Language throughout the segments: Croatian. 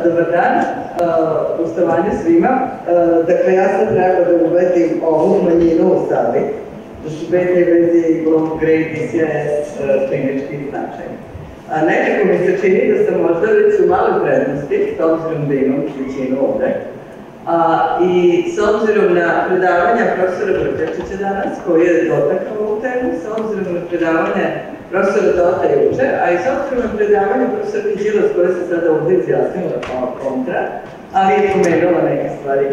Dobar dan, poštovanje svima. Dakle, ja sad treba da uvedim ovu manjinu u sali, da su beta i vezi i blok grade i CIS klinički značajni. Nekako mi se čini da sam možda već u maloj prednosti, s obzirom da imam većinu ovde, i s obzirom na predavanja profesora Brkečića danas, koji je dotakao ovu temu, s obzirom na predavanje profesora Tota juče, a i s obzirom na predavanje profesora Kiđilas, koja se sada ovdje izjasnila kao kontra, ali je pomenula neke stvari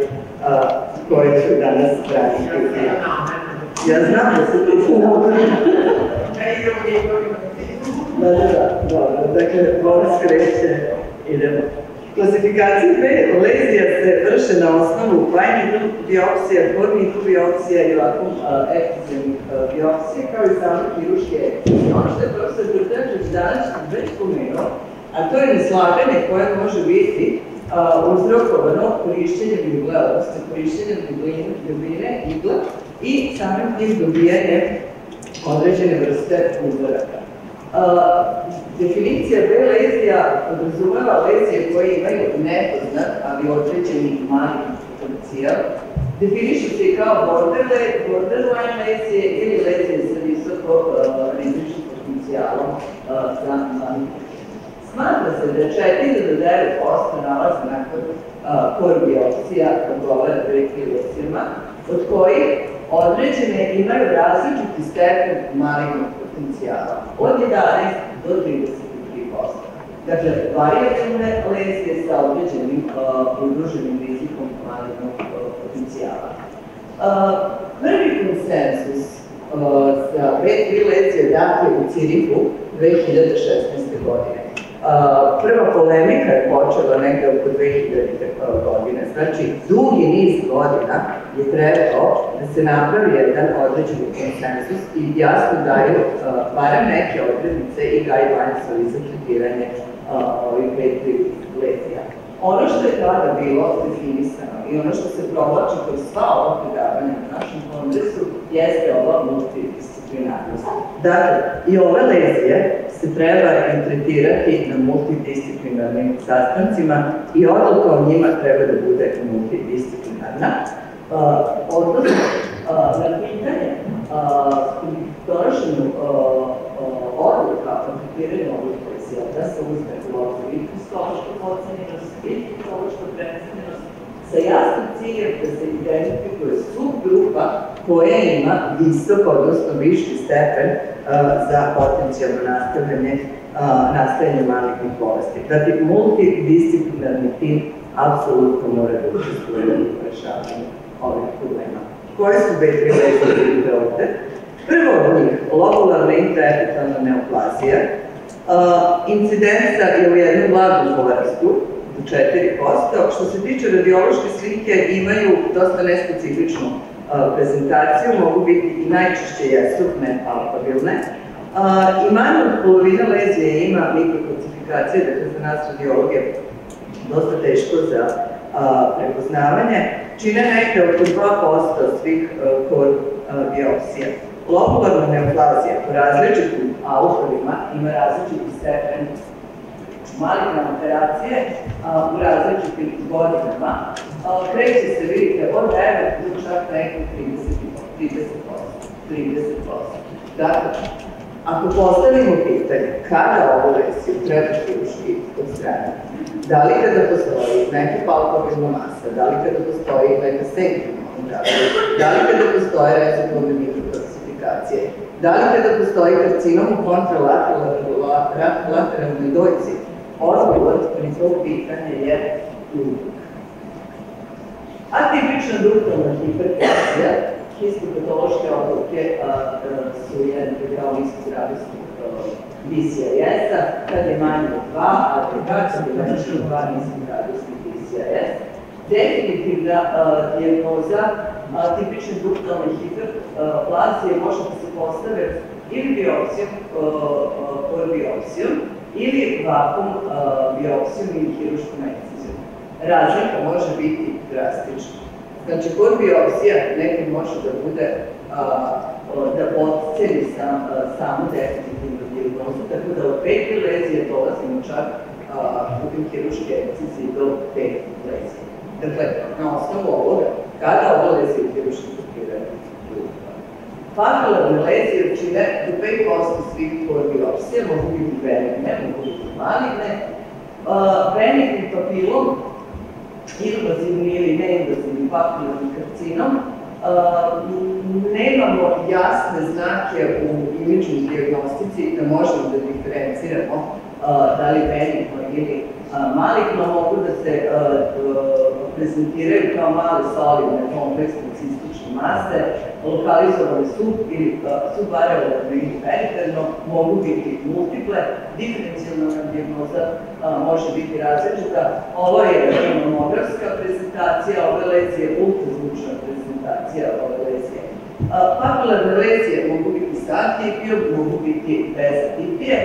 koje ću danas braniti. Ja znam da se ti su naučili. Da, dobro. Dakle, Boris kreće, idemo. Klasifikacija lezija se vrše na osnovu fine biopsija, core biopsija i ovako ekstenzivnih biopsija, kao i same hiruške ekstenzije. Ono što je profesor Brkečić danas već spomenuo, a to je neslaganje koje može biti uzrokovano korišćenjem igle, odnosno korišćenjem dubine igle i samim tim dobijanje određene vrste uzoraka. Definicija B lezija podrazumeva lezije koje imaju nepoznat, ali određeni maligni potencijal. Definišu se i kao borderline lezije ili lezije sa visoko rizičnim potencijalom za maligni. Smatra se da 4 do 9% nalaze nakon core biopsija, kad govore o biopsijama, od kojih određene imaju različiti stepen malignog potencijala, od 11 do 33%. Dakle, varijabilne lezije sa određenim udruženim rizikom malignog potencijala. Prvi konsensus za B3 lezije dat je u Cirihu 2016. godine. Prva polemika je počela negde oko 2000. godine, znači dugi niz godina je trebao da se napravi jedan određeni konsensus i jasno daju barem neke odrednice i guidelines za tretiranje ovih B3 lezija. Ono što je tada bilo definisano i ono što se provlači kroz sva ova predavanja na našem kongresu jeste ova multidisciplinarnost. Dakle, i ove lezije se treba tretirati na multidisciplinarnim sastancima i odluka o njima treba da bude multidisciplinarna. Odnosno, na pitanje donošenju odluka o tretiranju ovih lezija da se uzme u obzir i histološka pocenjenost i histološka precenjenost sa jasnim ciljem da se identifikuje subgrupa koja ima visok, odnosno viši stepen za potencijalno nastajanje malignih bolesti. Dakle, multidisciplinarni tim apsolutno mora da učestvuje u rešavanju ovih problema. Koje su B3 lezije vidite ovde? Prvo od njih, lobularna intraepitalna neoplazija. Incidenca je u jednom blagom porastu, do 4%. Što se tiče radiološke slike, imaju dosta nespecifičnu prezentaciju, mogu biti i najčešće jesu nepalpabilne. I manje od polovine lezije ima mikrokalcifikacije, dakle za nas radiologe dosta teško za prepoznavanje, čine neke oko 2% svih core biopsija. Lobularna neoplazija po različitim autorima ima različiti stepen maligne operacije u različitim godinama. Kreće se, vidite, od 9 do čak nekog 30%. Dakle, ako postavimo pitanje kada ovu leziju treba hiruški odstraniti, da li kada postoji neka palpabilna masa, da li kada postoji neka sentinelna operacija, da li kada postoje rezikovne mikrokalcifikacije, da li kada postoji karcinom u kontralateralnoj dojci, odgovor pri to pitanje je uvijek. Atipična duktalna hiperplazija, histopatološke odluke su jednake kao niskogradijskog BCIS-a, kad je manje od 2, a kad je veće od 2 niskogradijskog BCIS. Definitivna dijagnoza tipične duktalne hiperplazije može da se postave ili biopsijom, core biopsijom, ili vakuum biopsijom ili hiruškom ekcizijom. Razlika može biti drastična. Znači, core biopsija nekad može da bude, da potceni samu definitivnu dijagnozu, tako da od 5 lezije dolazimo čak putem hiruške ekcizije do 5 lezija. Dakle, na osnovu ovoga, kada ovo lezije u hiruške pokrivene papilarne lezije čine do 5% svih biopsija, mogu biti benigne, mogu biti maligne. Benigni papilom, invazivni ili neinvazivni papilarni karcinom, nemamo jasne znake u imidžnoj dijagnostici da možemo da diferenciramo da li benigno ili maligno, mogu da se prezentiraju kao male solidne kompleksne cistične mase, lokalizovane ili subareolarno ili periferno, mogu biti multiple, diferencijalna dijagnoza može biti različita. Ovo je mamografska prezentacija ove lezije, ultrazvučna prezentacija ove lezije. Papilarne lezije mogu biti sa atipijom, mogu biti bez atipije.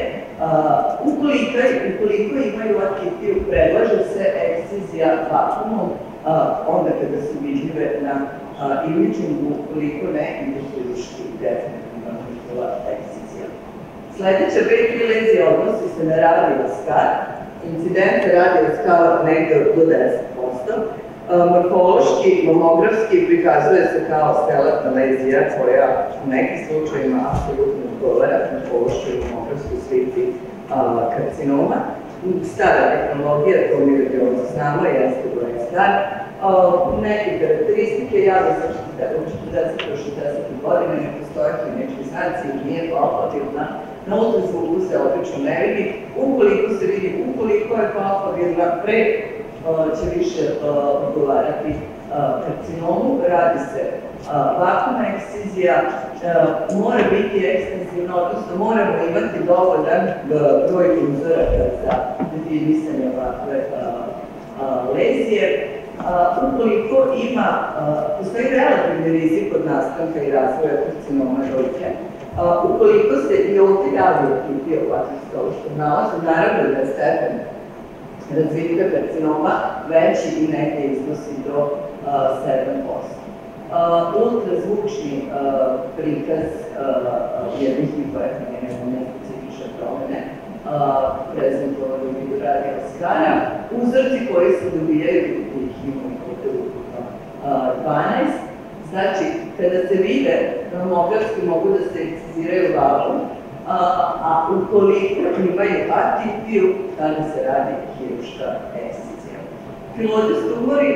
Ukoliko imaju atipiju, predlaže se ekcizija vakuumom, onda kada su vidljive na imidžingu, ukoliko ne, ide hiruški definitivno njihova ekcizija. Sledeća B3 lezija odnosi se na radioskar. Incidence radioskala negde do 10%. Morfološki, mamografski prikazuje se kao stelatna lezija koja u nekim slučajima apsolutno odgovara morfološkoj i mamografskoj slici karcinoma. Stara tehnologija, to mi radiolozi znamo, jeste broj star. Neke karakteristike, javlja se od 40 do 60 godine, ne postoje klinički znaci, nije palpabilna, na ultrazvuku se obično ne vidi. Ukoliko se vidi, ukoliko je palpabilna, pre će više odgovarati karcinomu, radi se vakuumna ekcizija, mora biti ekstenzivna, odnosno moramo imati dovoljan broj uzoraka za definisanje ovakve lezije. Ukoliko postoji relativni rizik od nastanka i razvoja karcinoma dojke, ukoliko se i ovdje javlja atipija u patološkom nalazu, naravno da je stepen razvitka karcinoma veći i negde iznosi do 7%. Ultrazvučni prikaz jednih hipoekranije nespecifične promene prezentovano u vidu radioskara, uzorci koji se dobijaju ih imamo ovde ukupno 12. Znači, kada se vide mamografski mogu da se ekciziraju valu, a ukoliko imaju atipiju, tada se radi hiruška ekcizija. Filodes tumori,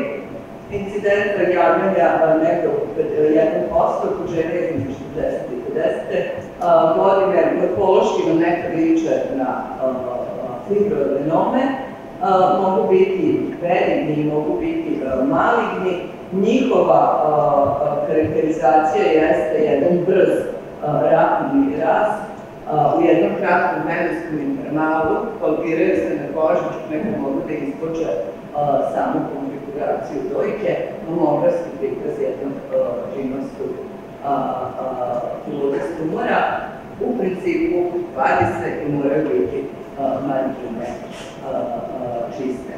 incidenta javljanja negde oko 1%, kod žene između 40 i 50 godine, morfološki nam nekad liče na fibroadenome, mogu biti benigni, mogu biti maligni. Njihova karakterizacija jeste jedan brz rapidni rast. U jednom kratkom vremenskom intervalu palpiraju se na koži, čak neko mogu da ispoče samu konfiguraciju dojke, mamografski prikaz jednog džinovskog filodes tumora. U principu vadi se i moraju biti margine čiste.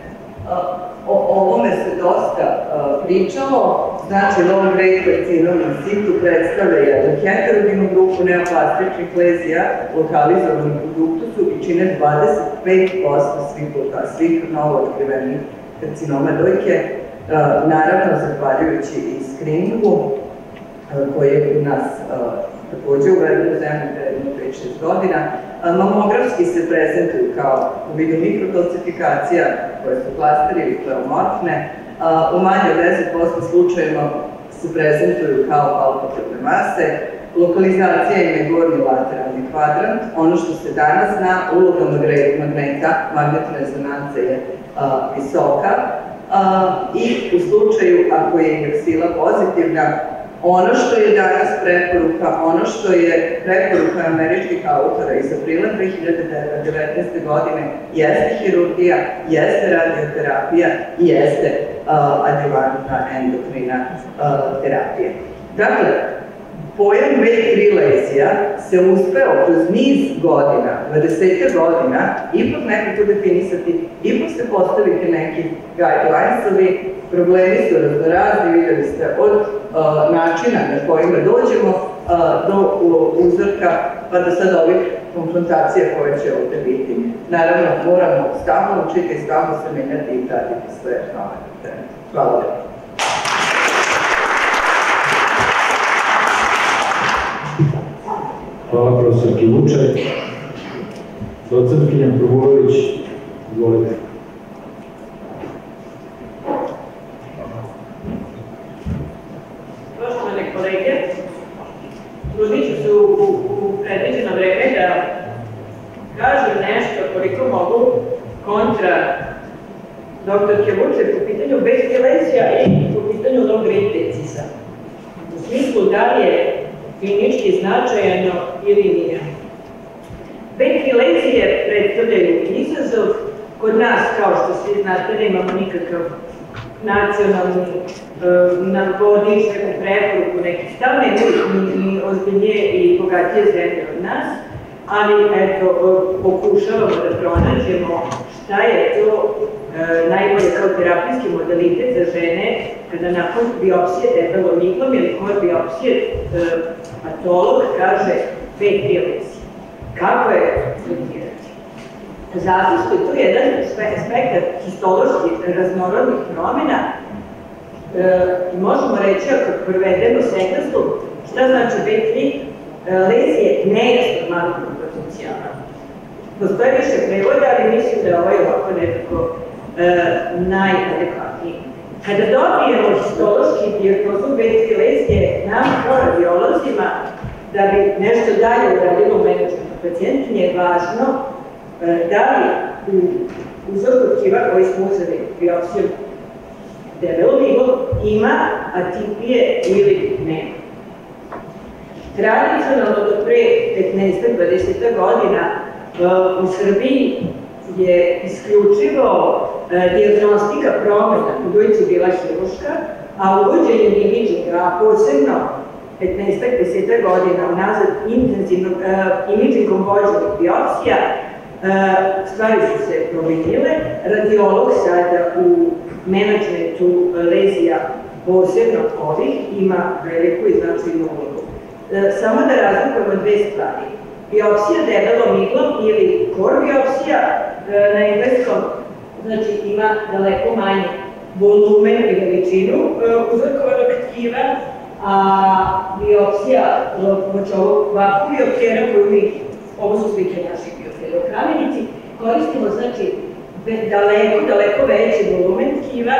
O ovome se dosta pričalo, znači low grade karcinom in situ predstavlja jednu heterogenu grupu neoplastičnih lezija lokalizovanih u duktusu i čine 25% svih novootkrivenih karcinoma dojke, naravno zahvaljujući i skriningu koji je u nas takođe uveden u zemlju predno 5-6 godina. Mamografski se prezentuju kao u vidu mikrotocifikacija koje su klasteri ili pleomorfne. U manje od 10% slučajeva se prezentuju kao palpabilne mase. Lokalizacija im je gornji lateralni kvadrant. Ono što se danas zna, uloga magneta, magnetna rezonanca je visoka. I u slučaju ako je indeksila pozitivna, ono što je danas preporuka, ono što je preporuka američkih autora iz aprila 2019. godine jeste hirurgija, jeste radioterapija i jeste adjuvantna endokrina terapija. Dakle, pojam B3 lezija se uspeo kroz niz godina, 20 godina, ipak nekako definisati, ipak se postaviti neki guidelines-ovi, problemi su raznorazni, videli ste od načina na kojima dođemo do uzorka, pa do sad ovih konfrontacija koja će ovde biti. Naravno, moramo stalno učiti, stalno se menjati i pratiti sve nove teme. Hvala lepo. Hvala profesorki Vučaj. Docentkinja Provurović, izvolite. Poštovane kolege, trudit ću se u predviđeno vreme da kažem nešto koliko mogu kontra doktorke Vučaj po pitanju bezsilenzija i po pitanju low-grade-decisa. U smislu da li je klinički značajano ili nije. Bezsilenzije predstavljaju izazov. Kod nas, kao što svi znate, nemamo nikakav nacionalni vodič, neku preporuku, neki stav, ni ozbiljnije i bogatije zemlje od nas, ali eto, pokušavamo da pronađemo šta je to najbolje kao terapijski modalitet za žene kada nakon biopsije debelom iglom ili kod biopsije patolog kaže bezsilenzija. Kako je tretirati? Zato što je to jedan spektar histoloških raznorodnih promjena. Možemo reći, ako prevedemo segnastu, šta znači B3? Lezije nejasnog malignog potencijala. Postoje više prevoda, ali mislim da je ovaj ovako nekako najadekvatniji. Kada dobijemo histološki dijagnozu B3 lezije, nam kao radiolozima, da bi nešto dalje uradilo u menadžmentu pacijentkinje, je važno da li u uzorku tkiva koji smo uzeli biopsijom debelom iglom ima atipije ili nema. Tradicionalno do pre 15-20 godina u Srbiji je isključivo dijagnostika promjena u dojci bila hiruška, a uvođenjem imidžinga, a posebno 15-10 godina unazad intenzivnog imidžingom vođenih biopsija, stvari su se promenile. Radiolog sada u menadžmentu lezija, posebno ovih, ima veliku i značajnu ulogu. Samo da razlikujemo dve stvari. Biopsija debelom iglom ili core biopsija na engleskom, znači ima daleko manje volumen i veličinu uzorkovanog tkiva, a biopsija pomoću ovog vakuum bioptera koju mi, ovo su slike naših bioptera u Kamenici, koristimo znači daleko veći volumen tkiva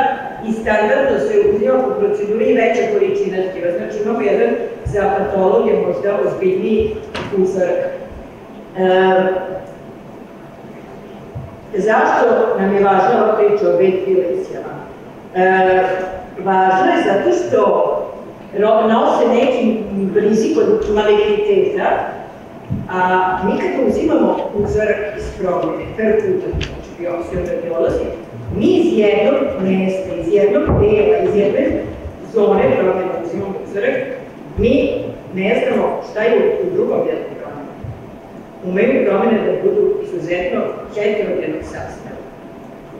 i standardno se uzima po proceduri veća količina tkiva. Znači imamo jedan za patologije možda ozbiljniji uzorak. Zašto nam je važna ova priča o bezsilenzijama? Važno je zato što nose neki rizik od maligniteta, a mi kada uzimamo uzorak iz promjene, perkutan, znači biopsijom radiolozi, mi iz jednog mesta, iz jednog dela, iz jedne zone promjene uzimamo uzorak, mi ne znamo šta je u drugom delu promjene. Umeju promjene da budu izuzetno heterogenog sastava.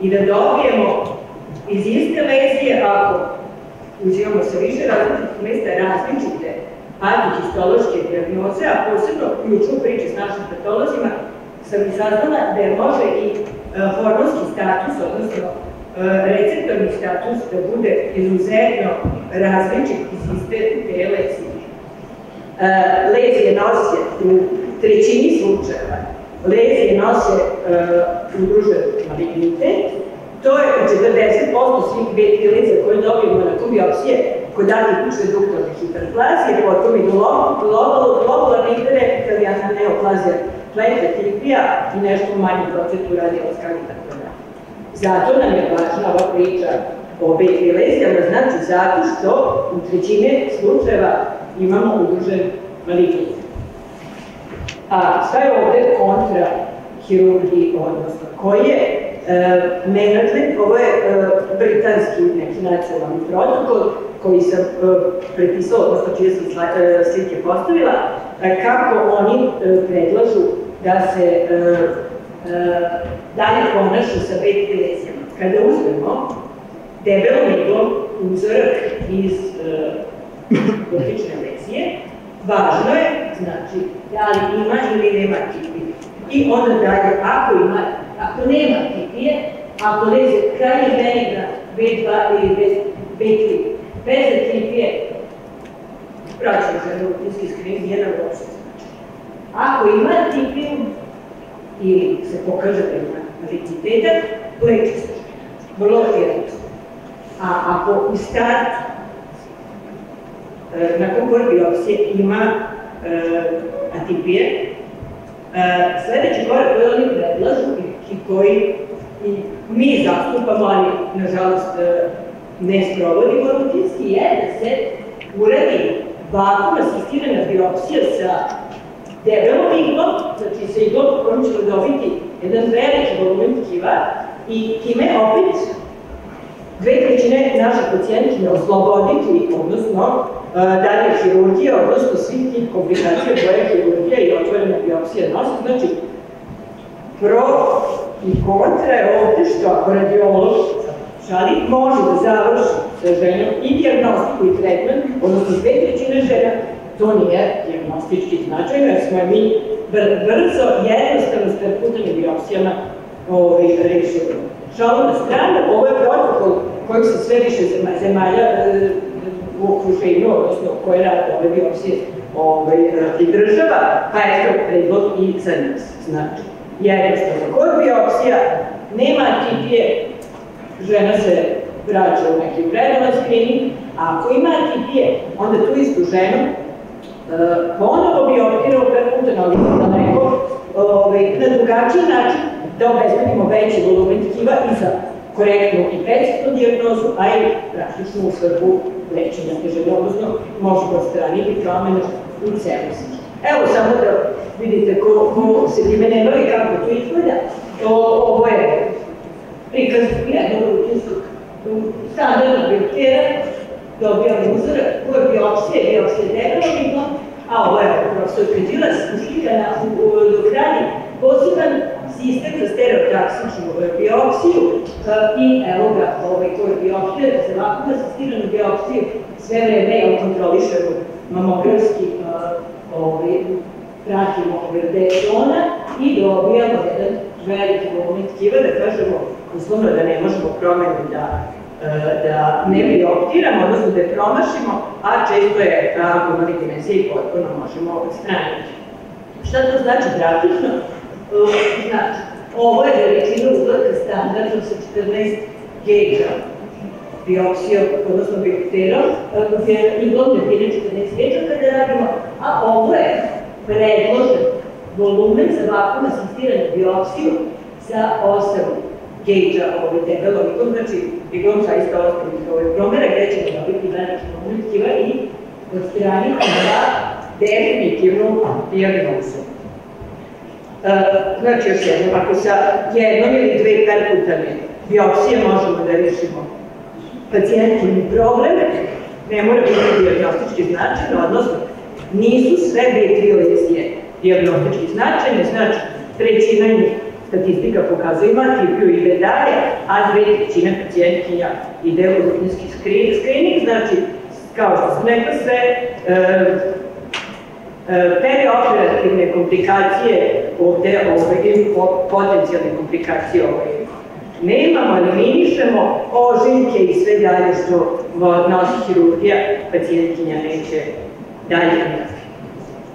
I da dobijemo iz iste lezije, ako uzimamo sa više različitih mesta različite patihistološke dijagnoze, a posebno ključnu priče s našim patolozima, sam i saznala da je može i hormonski status, odnosno receptorni status, da bude izuzetno različit iz iste te lezije. Lezije nose u trećini slučajeva, lezije nose udružen malignitet. To je u 40% svih bezsilenzija koje dobijemo na biopsije kod atipične duktalne hiperplazije, potom i globularne hiperepitelijalna neoplazija plektotipija i nešto u manjem procentu radijalskog itd. Zato nam je važna ova priča o bezsilenzijama, znači zato što u trećine slučajeva imamo udružen malignitet. A šta je ovde kontra hirurgiji, odnosno koji je menadžment? Ovo je britanski neki nacionalni protokol koji sam prepisala, odnosno čije sam slike postavila, kako oni predlažu da se dalje ponašu sa bezsilenzijama. Kada uzmemo debelom iglom uzorak iz dotične lezije, važno je znači, da li ima ili nema tipije. I onda dalje, ako nema tipije, ako leze krajnje benigna B2 ili B3, bez tipije, praćamo za rutinski screening, jedan uopšte znači. Ako ima tipiju, ili se pokaže da ima malignitet, leči se vrlo jednostavno. A ako u startu, nakon prve biopsije ima atipije, sledeći korak koji oni predlažu i koji mi zastupamo, ali nažalost ne sprovodimo rutinski, je da se uradi vakuum asistirana biopsija sa debelom iglom, znači sa iglom kojom ćemo dobiti jedan veliki volumen tkiva i time opet 2/3 naših pacijentkinja osloboditi, odnosno dalje hirurgija, odnosno svih tih komplikacija koje hirurgija i otvorena biopsija nosi. Znači, pro i kontra je ovde što ako radiolog šali može da završi sa ženom i dijagnostiku i tretman, odnosno 2/3 žena, to nije dijagnostički značajno, jer smo mi brzo, jednostavno s perkutnim biopsijama rešili. Šalu na stranu, ovo je protokol kojeg se sve više zemalja u okruženju, odnosno koje rade ove biopsije pridržava, pa je to predlog i za nas. Znači, jednostavno, kod biopsija nema atipije, žena se vraća u neki predavan screening, a ako ima atipije, onda tu istu ženu ponovo bioptiramo perkutan, ali daleko, na drugačiji način da obezbedimo veći volumen tkiva i za korektnu i preciznu dijagnozu, a i praktičnu u svrhu lečenja te žene, odnosno možemo odstraniti promene u celosti. Evo samo da vidite ko se time ne bavi, kako to izgleda. Ovo je prikaz jednog rutinskog standardnog bioptera, dobijamo uzorak, ovo je biopsija debelom iglom, a ovo je profesor Kedilas uslikana dok radi poseban sistem za stereotaksičnu biopsiju i evo ga, ko je biopsija, za vakuum asistiranu biopsiju sve vreme kontrolišemo mamografski, pratimo RD-zona i dobijamo jedan veliki volumen tkiva, da kažemo uslovno da ne možemo promenu da ne bioptiramo, odnosno da je promašimo, a često je ako imali dimenzije i potpuno možemo odstraniti. Šta to znači praktično? Znači, ovo je veličina uzorka standardno sa 14 gauge-a biopsijom, odnosno biopterom, iglom debine 14 gauge-a kada radimo, a ovo je predložen volumen za vakuum asistiranu biopsiju sa 8 gauge-a debelom iglom, znači iglom zaista ostaviti promera gde ćemo dobiti veliki volumen tkiva i odstraniti za definitivnu dijagnozu. Znači, još jednom, ako sa jednom ili dve perkutane biopsije možemo da rešimo pacijentini problem, ne mora biti dijagnostički značajno, odnosno nisu sve B3 lezije dijagnostički značajne, znači trećina njih statistika pokazuje ima atipiju ide dalje, a 2/3 pacijentkinja ide u rutinski screening, znači, kao što sam rekla, sve perioperativne komplikacije ovde, ili potencijalne komplikacije nemamo, eliminišemo ožiljke i sve dalje što nosi hirurgija, pacijentkinja neće dalje imati.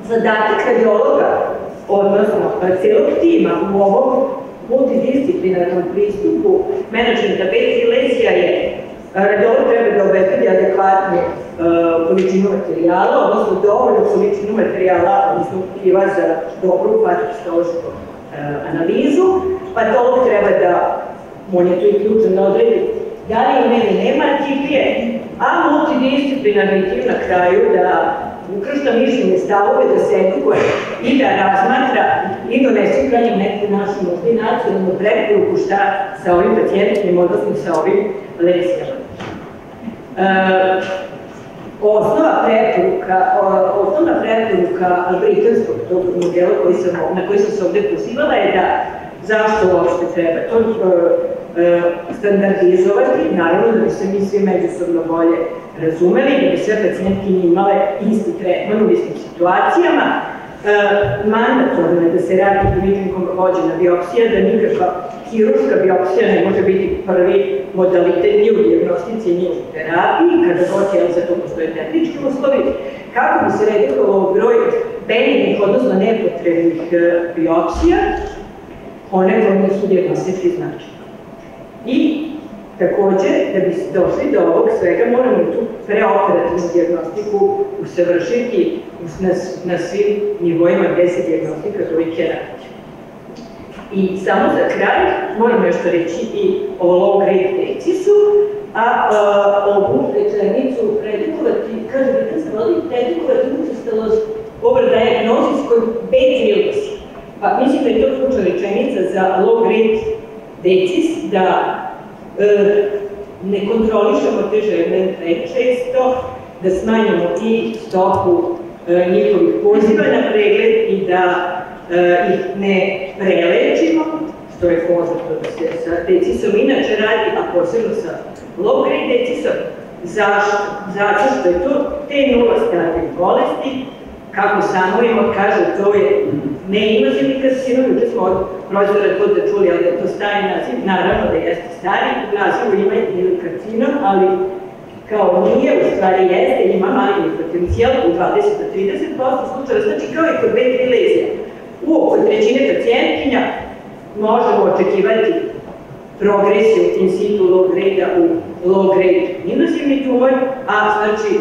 Zadatak radiologa, odnosno celog tima u ovom multidisciplinarnom pristupu menadžmenta B3 lezija je radiolog treba da obezbedi adekvatnu količinu materijala, odnosno dovoljnu količinu materijala, odnosno tkiva za dobru patopatološku analizu. Patolog treba da, on je tu i ključan, da odredi da li ima ili nema atipije, a multidisciplinarni tim na kraju da ukršta mišljenje stavove, da se edukuje i da razmatra i donese krajnjem neku našu nacionalnu preporuku šta sa ovim pacijentima, odnosno sa ovim lezijama. Osnovna preporuka britanskog tog modela na koji sam se ovde pozivala je da zašto uopšte treba to standardizovati, naravno da bi se mi svi međusobno bolje razumeli, da bi sve pacijentkinje imale isti tretman u istim situacijama, Mandatorno je da se radi kliničkom vođena biopsija, da nikakva hirurška biopsija ne može biti prvi modalitet ni u dijagnostici, ni u terapiji, kada god je za to postoje tehnički uslovi, kako bi se redukovao broj benignih, odnosno nepotrebnih biopsija, one koje nisu dijagnostički značajne. I takođe, da bi došli do ovog svega, moramo tu preoperativnu dijagnostiku usavršiti na svim nivoima gde se dijagnostika dojke radi. I samo za kraj moram nešto reći i o low-grade decisu, a ovu rečenicu predikovati, kaže britanska vlada, predikovati učestalost over diagnosis kod bad illness. Pa mislim da je to slučaj rečenica za low-grade decis, da ne kontrolišemo te žene često, da smanjimo i stopu njihovih poziva na pregled i da ih ne prelečimo, što je poznato da se sa decisom inače radi, a posebno sa low-grade decisom. Zašto? Zato što je to te nula stadije bolesti, kako samo ima kažu, to je neinvazivni karcinom, juče smo od profesora to da čuli, ali da to stari naziv, naravno da jeste stari, u nazivu ima ili karcinom, ali kao nije, u stvari jeste, ima maligni potencijal u 20-30% slučaja, znači kao i kod ventilezija. U oko trećine pacijentkinja možemo očekivati progresiju in situ low-grade-a u low-grade invazivni tumor, a znači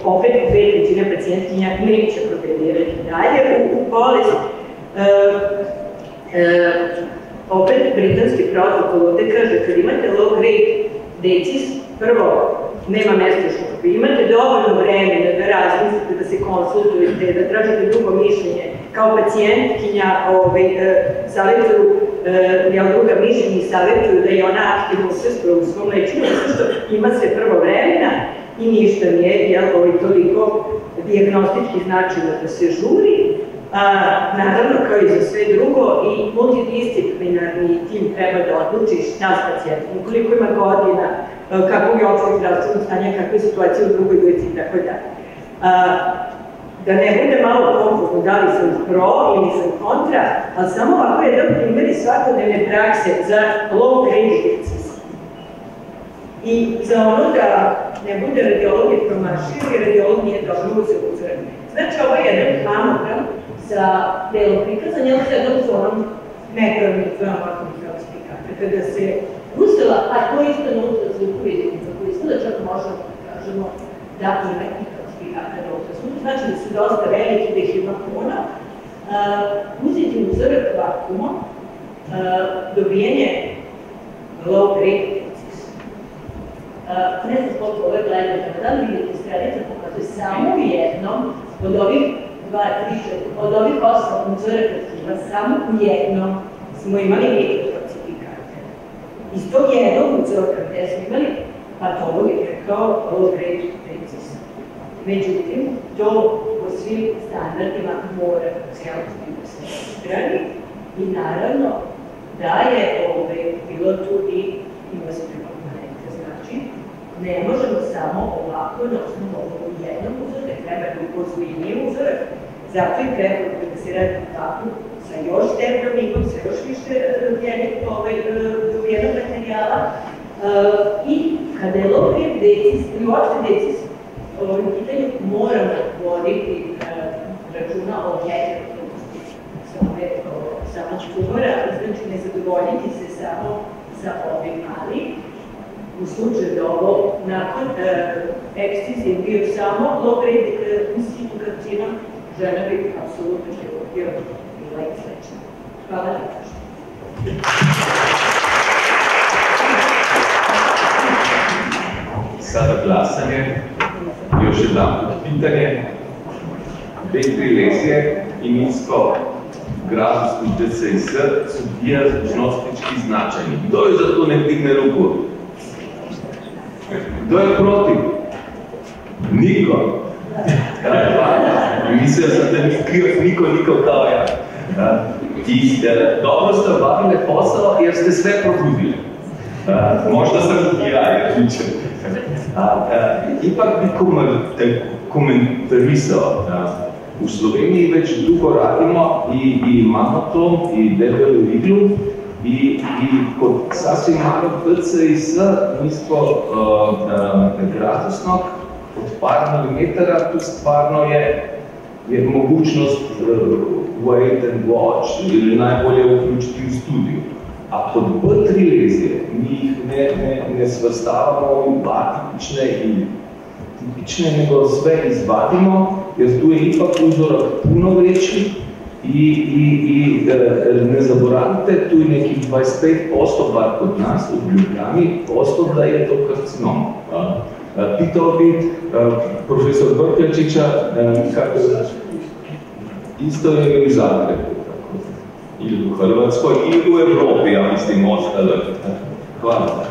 opet u 2/3 pacijentkinja neće progredirati dalje u bolest. Opet britanski protokol ovde kaže kad imate low-grade decis, prvo nema mesta šupi, imate dovoljno vremena da razmislite, da se konsultujete, da tražite drugo mišljenje. Kao pacijentkinja savjetuju, druga mišljenja savjetuju da je ona aktivno učestvuje u svom lečenju, zato što ima se prvo vremena i ništa nije toliko dijagnostički značajno da se žuri. Naravno, kao i za sve drugo, i multidisciplinarni tim treba da odluči šta s pacijentom, koliko ima godina, kakvog je opšteg zdravstvenog stanja, kakve je situacije u drugoj dojci i tako dalje. Da ne bude malo konfuzno da li sam pro ili sam kontra, ali samo ovako jedan primjer iz svakodnevne prakse za low-grade decis. I za ono da ne bude radiolog je promašio i radiolog nije dobro se uzrati. Znači, ovo je jedan mamogram sa delom prikazanja, ali sa jednom zonom nepravnih mikrospikata. Kada se uzela, a to isto na ultrazvuku vidimo kako izgleda, čak možemo da kažemo da ima mikrospikata na ultrazvuku, znači da su dosta veliki, da ih ima puno. Uzeti uzorak vakumom, dobijenje low-grade decis. Ne znam koliko ove gledate, da li vidite stredica pokazuje samo u jednom od ovih 2, 3, 4, od ovih 8 uzoraka tkiva, samo u jednom smo imali mikrospikate. Iz tog jednog uzoraka gde smo imali patolog je rekao low-grade decis. Međutim, to po svim standardima mora cijelosti da se strani i naravno da je bilo tu i invazivne komponente. Znači, ne možemo samo ovako na osnovu ovog jednog uzora, treba da upozornije uzorak, zato i treba da se radi tako sa još termomigom, sa još više dobijenog materijala i kada je low-grade decis, ili uopšte decis, u ovom pitanju moramo voditi računa o heterogenosti samog tumora, znači ne zadovoljiti se samo sa ovim, ali u slučaju da ovo nakon ekscizije bio samo low-grade in situ karcinom, žena bi apsolutno životio bila i srećna. Hvala na pažnju. Sada glasanje. Još jedan pitanje. Ventilezije i nizkogradusni DCS su dijagnostički značajni. Kdo je za to ne digne ruku? Kdo je protiv? Niko. Mislio sam da niko kao ja. I dobro ste obavili posao jer ste sve probudili. Možda sam ja pričao. Ipak bi komentarisao U Sloveniji već dugo radimo i imamo to i debelu iglu i kod sasvim malog TCIS mi smo gratisnog od par milimetara, tu stvarno je mogućnost wait and watch ili najbolje uključiti u studiju. A kod B3 lezije mi jih ne svrstavamo u atipične i tipične, nego sve izvadimo, jer tu je ipak uzorak puno veći i ne zaboravite, tu je nekih 25% bar kod nas u Ljubljani posto da je to karcinom. Pitao bi profesor Brkljačića kako isto je u Zagrebu, ili u Hrvatskoj, ili u Evropi, ja mislim, ostalo. Hvala.